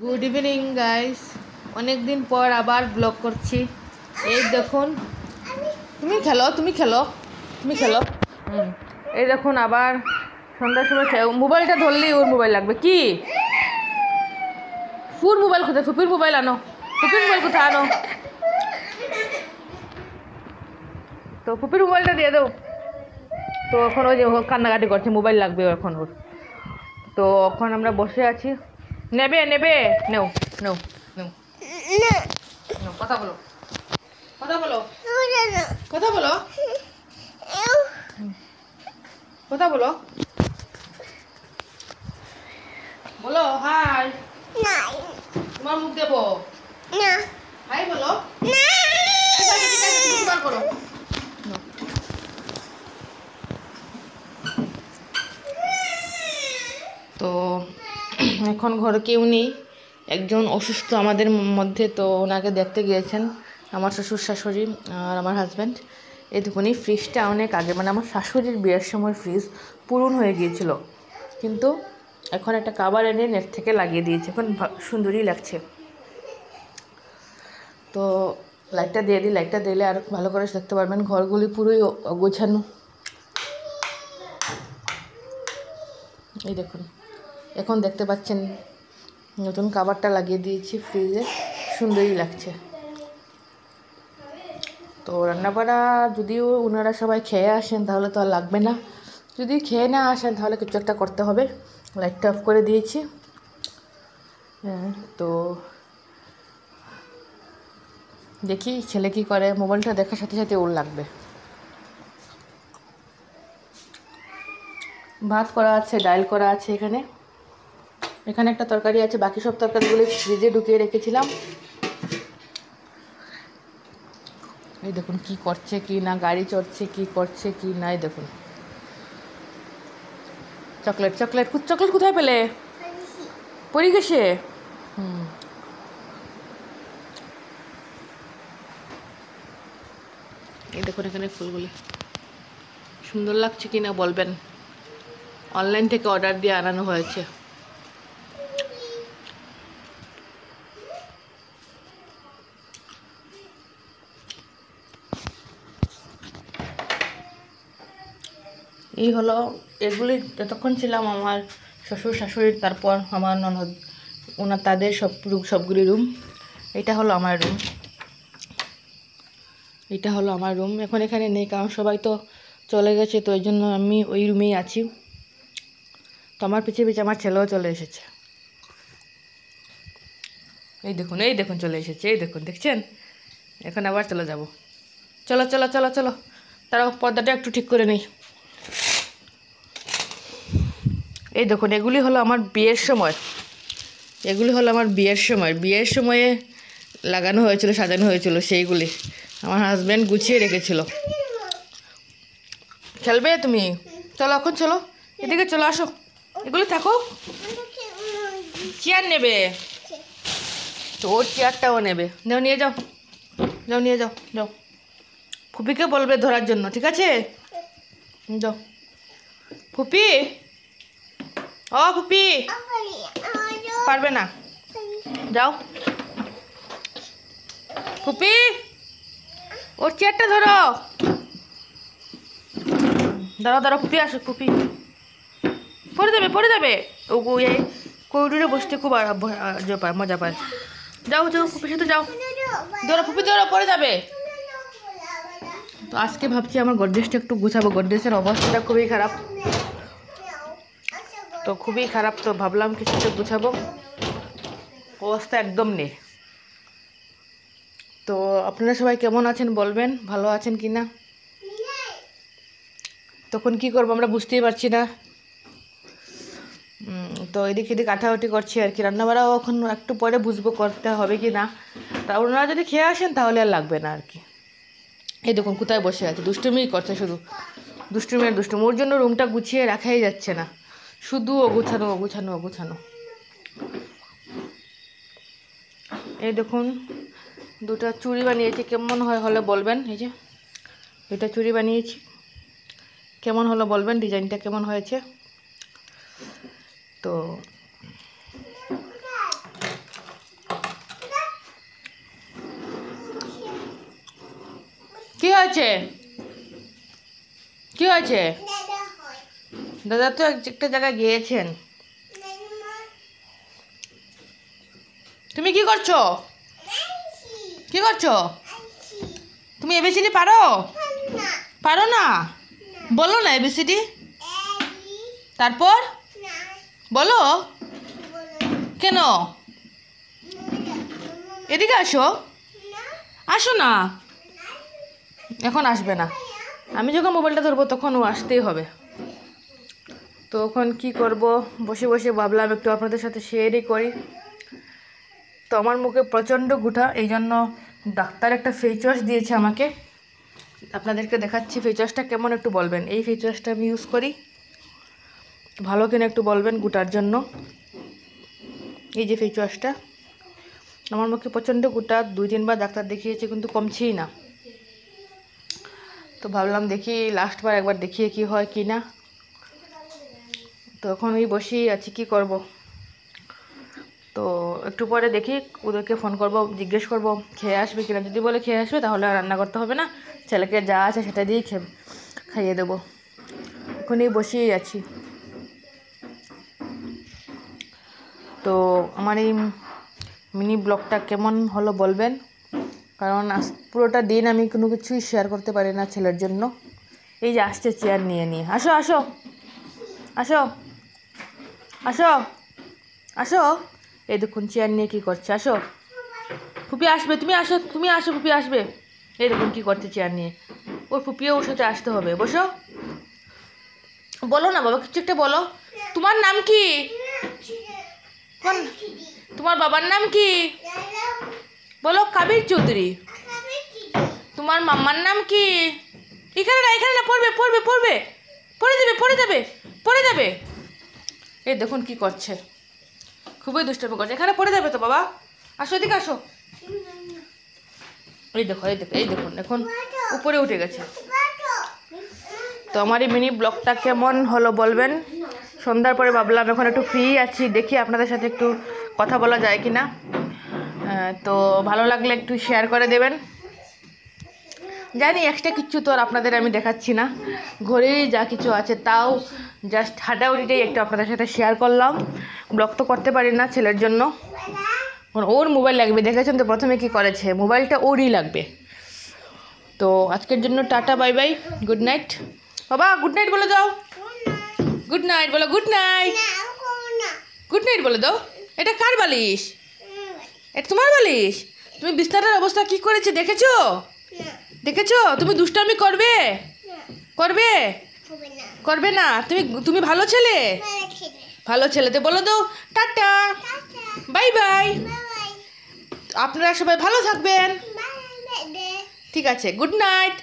Good evening guys, অনেক দিন পর আবার ব্লগ করছি। এই দেখুন, তুমি খেলো তুমি খেলো তুমি খেলো এই দেখুন আবার সন্ধ্যার সময় মোবাইলটা ধরলেই ওর মোবাইল লাগবে। কি ফুর মোবাইল কোথায়? ফুপির মোবাইল আনো, ফুপির মোবাইল কোথায় আনো। তো ফুপির মোবাইলটা দিয়ে দাও। তো এখন ওই যে কান্নাকাটি করছে, মোবাইল লাগবে এখন ওর। তো এখন আমরা বসে আছি। নেবে নেবে, নেও নেও নেও, কথা বলো কথা বলো কথা বলো কথা বলো বলো হাই। তোমার মুখ দেবো? হাই বলো। ঠিক আছে ঠিক আছে, তুমি বার করো। তো এখন ঘরে কেউ নেই, একজন অসুস্থ আমাদের মধ্যে, তো ওনাকে দেখতে গিয়েছেন আমার শ্বশুর শাশুড়ি আর আমার হাজব্যান্ড। এইটুকুনি ফ্রিজটা অনেক আগে, মানে আমার শাশুড়ির বিয়ের সময় ফ্রিজ পুরন হয়ে গিয়েছিল, কিন্তু এখন একটা কাভার এনে নেট থেকে লাগিয়ে দিয়েছে, এখন সুন্দরই লাগছে। তো লাইটটা দিয়ে দিই, লাইটটা দিলে আর ভালো করে দেখতে পারবেন। ঘরগুলি পুরোই অগোছানো। এই দেখুন, এখন দেখতে পাচ্ছেন নতুন কাভারটা লাগিয়ে দিয়েছি ফ্রিজে, সুন্দরই লাগছে। তো রান্নাবাড়া যদিও ওনারা সবাই খেয়ে আসেন তাহলে তো আর লাগবে না, যদি খেয়ে না আসেন তাহলে কিছু একটা করতে হবে। লাইটটা অফ করে দিয়েছি। হ্যাঁ, তো দেখি ছেলে কী করে, মোবাইলটা দেখার সাথে সাথে ওর লাগবে। ভাত করা আছে, ডাল করা আছে, এখানে একটা তরকারি আছে, বাকি সব তরকারিগুলো ফ্রিজে ঢুকিয়ে রেখেছিলাম। এই দেখুন কি করছে কি না, গাড়ি চড়ছে কি করছে কি না। এই দেখুন চকলেট চকলেট চকলেট কোথায় পেলে? পড়ে গেছে। এই দেখুন এখানে ফুলগুলি সুন্দর লাগছে কি না বলবেন। অনলাইন থেকে অর্ডার দিয়ে আনানো হয়েছে। এই হলো, এগুলি যতক্ষণ ছিলাম আমার শ্বশুর শাশুড়ির, তারপর আমার ননদ, তাদের সবগুলি রুম। এটা হলো আমার রুম, এটা হলো আমার রুম। এখন এখানে নেই, কারণ সবাই তো চলে গেছে, তো এই জন্য আমি ওই রুমেই আছি। তো আমার পিছিয়ে পিছিয়ে আমার ছেলেও চলে এসেছে। এই দেখুন এই দেখুন চলে এসেছে, এই দেখুন দেখছেন। এখন আবার চলে যাব। চলো চলো চলো চলো, তারাও পর্দাটা একটু ঠিক করে নেই। এই দেখুন এগুলি হলো আমার বিয়ের সময়, এগুলি হলো আমার বিয়ের সময়ে লাগানো হয়েছিল, সাজানো হয়েছিল, সেইগুলি আমার হাজব্যান্ড গুছিয়ে রেখেছিল। খেলবে তুমি? চলো এখন চলো, এদিকে চলো, আসো, এগুলি থাকো। চেয়ার নেবে তো, ওর চেয়ারটাও নেবে, যাও নিয়ে যাও, যাও নিয়ে যাও, যাও। ফুপিকে বলবে ধরার জন্য, ঠিক আছে? যাও ফুপি, ও ফুপি, পারবে না, যাও ফুপি, ওর চেয়ারটা ধরো। দাঁড়াও দাঁড়াও, ফুপি আসো, ফুপি পড়ে যাবে পড়ে যাবে। ও এই করিডোরে বসতে খুব মজা পায়। যাও যাও ফুপির সাথে যাও, ধরো ফুপি ধরো, পড়ে যাবে। তো আজকে ভাবছি আমার গডরেজটা একটু গুছাবো, গডরেজের অবস্থাটা খুবই খারাপ, তো খুবই খারাপ। তো ভাবলাম কিছু একটা গুছাবো, অবস্থা একদম নেই। তো আপনারা সবাই কেমন আছেন বলবেন, ভালো আছেন কি না? তখন কি করবো আমরা বুঝতেই পারছি না। তো এদিক এদিক আঠাউটি করছি আর কি। রান্নাবাড়াও এখন একটু পরে বুঝবো করতে হবে কি না। তা ওনারা যদি খেয়ে আসেন তাহলে আর লাগবে না আর কি। এই দেখুন কোথায় বসে আছে, দুষ্টুমি করছে, শুধু দুষ্টুমি আর দুষ্টুমি। ওর জন্য রুমটা গুছিয়ে রাখাই যাচ্ছে না, শুধু অগুছানো অগুছানো অগুছানো। এই দেখুন দুটো চুড়ি বানিয়েছি, কেমন হলে বলবেন। এই যে দুটো চুড়ি বানিয়েছি, কেমন হলো বলবেন, ডিজাইনটা কেমন হয়েছে। তো কি হয়েছে? কি হয়েছে? দাদা তো একটা জায়গায় গিয়েছেন। তুমি কি করছো? কি করছো? তুমি এবিসিডি পারো? পারো না? বলো না এবিসিডি। তারপর বলো। কেন? এদিকে আসো। আসো না। এখন আসবে না। আমি যখন মোবাইলটা ধরবো তখন ও আসতেই হবে। তো এখন কী করব, বসে বসে ভাবলাম একটু আপনাদের সাথে শেয়ারই করি। তো আমার মুখে প্রচণ্ড গুঠা, এই জন্য ডাক্তার একটা ফেস ওয়াশ দিয়েছে আমাকে। আপনাদেরকে দেখাচ্ছি ফেস ওয়াশটা কেমন, একটু বলবেন। এই ফেস ওয়াশটা আমি ইউজ করি, ভালো কিনা একটু বলবেন গুটার জন্য। এই যে ফেস ওয়াশটা, আমার মুখে প্রচণ্ড গুটা, 2-3 বার ডাক্তার দেখিয়েছে কিন্তু কমছেই না। তো ভাবলাম দেখি লাস্টবার একবার দেখিয়ে কি হয় কি না। তো এখন ওই বসেই আছি, কি করব। তো একটু পরে দেখি ওদেরকে ফোন করব, জিজ্ঞেস করব খেয়ে আসবে কিনা। যদি বলে খেয়ে আসবে তাহলে আর রান্না করতে হবে না, ছেলেকে যা আছে সেটা দিয়েই খাইয়ে দেবো। এখনই বসেই আছি। তো আমার এই মিনি ব্লগটা কেমন হলো বলবেন, কারণ পুরোটা দিন আমি কোনো কিছুই শেয়ার করতে পারি না ছেলের জন্য। এই যে আসছে চেয়ার নিয়ে নিয়ে, আসো আসো আসো আসো আসো। এই দেখুন চেয়ার নিয়ে কী করছে, আসো ফুপি আসবে, তুমি আসো, তুমি আসো, ফুপি আসবে। এই দেখুন কী করছে চেয়ার নিয়ে, ওর ফুপিও ওর সাথে আসতে হবে। বসো, বলো না বাবা, কিছু একটা বলো। তোমার নাম কি? তোমার বাবার নাম কি বলো? কাবির চৌধুরী। তোমার মাম্মার নাম কি? এখানে না, এখানে না, পড়বে পড়বে পড়বে, পড়ে যাবে পড়ে যাবে পড়ে যাবে। এই দেখুন কি করছে, খুবই দুষ্টামি করছে। এখানে পড়ে যাবে তো বাবা, আসো এদিকে আসো। এই দেখো এই দেখো এই দেখুন এখন উপরে উঠে গেছে। তো আমার এই মিনি ব্লগটা কেমন হলো বলবেন। সন্ধ্যার পরে ভাবলাম এখন একটু ফ্রি আছি, দেখি আপনাদের সাথে একটু কথা বলা যায় কি না। তো ভালো লাগলে একটু শেয়ার করে দেবেন। জানি এক্সট্রা কিচ্ছু তো আর আপনাদের আমি দেখাচ্ছি না, ঘরেই যা কিছু আছে তাও জাস্ট হাঁটাউড়িটাই একটু আপনাদের সাথে শেয়ার করলাম। ব্লগ তো করতে পারি না ছেলের জন্য, ওর মোবাইল লাগবে। দেখেছেন তো প্রথমে কি করেছে, মোবাইলটা ওরই লাগবে। তো আজকের জন্য tata, bye bye, good night. বাবা গুড নাইট বলে দাও, গুড নাইট বলো, গুড নাইট, গুড নাইট বলে দাও। এটা কার বালিশ? এটা তোমার বালিশ? তুমি বিছানার অবস্থা কি করেছে দেখেছো? দেখেছো? তুমি দুষ্টামি করবে? করবে? করবে না? তুমি ভালো ছেলে, ভালো ছেলেতে বলে দাও টাটা, বাই বাই। আপনারা সবাই ভালো থাকবেন, ঠিক আছে, গুড নাইট।